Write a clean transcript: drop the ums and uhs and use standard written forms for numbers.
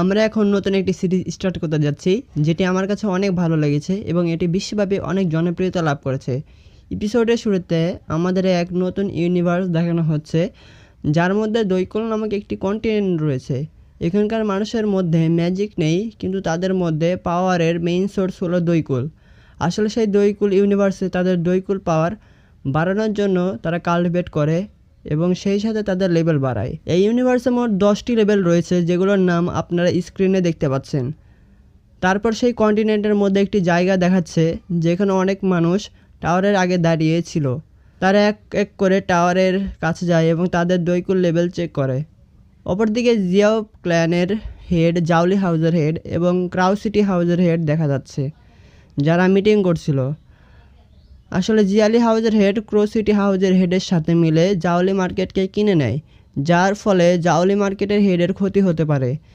আমরা এখন নতুন একটি সিরিজ স্টার্ট করতে যাচ্ছি, যেটি আমার কাছে অনেক ভালো লেগেছে এবং এটি বিশ্বব্যাপী অনেক জনপ্রিয়তা লাভ করেছে। এপিসোডের শুরুতে আমাদের এক নতুন ইউনিভার্স দেখানো হচ্ছে, যার মধ্যে দৈকুল নামক একটি কন্টিনেন্ট রয়েছে। এখানকার মানুষের মধ্যে ম্যাজিক নেই, কিন্তু তাদের মধ্যে পাওয়ারের মেইন সোর্স হলো দৈকুল। আসলে সেই দৈকুল ইউনিভার্সে তাদের দৈকুল পাওয়ার বাড়ানোর জন্য তারা কাল্টিভেট করে এবং সেই সাথে তাদের লেভেল বাড়ায়। এই ইউনিভার্সে মোট 10টি লেভেল রয়েছে, যেগুলোর নাম আপনারা স্ক্রিনে দেখতে পাচ্ছেন। তারপর সেই কন্টিনেন্টের মধ্যে একটি জায়গা দেখাচ্ছে, যেখানে অনেক মানুষ টাওয়ারের আগে দাঁড়িয়ে ছিল। তারা এক এক করে টাওয়ারের কাছে যায় এবং তাদের দৈকুল লেভেল চেক করে। অপরদিকে জিয়াও ক্ল্যানের হেড, জাউলি হাউসের হেড এবং ক্রাউ সিটি হাউসের হেড দেখা যাচ্ছে, যারা মিটিং করছিল। আসলে জিয়ালি হাউসের হেড ক্রো সিটি হাউসের হেডের সাথে মিলে জাউলি মার্কেটকে কিনে নেয়, যার ফলে জাউলি মার্কেটের হেডের ক্ষতি হতে পারে।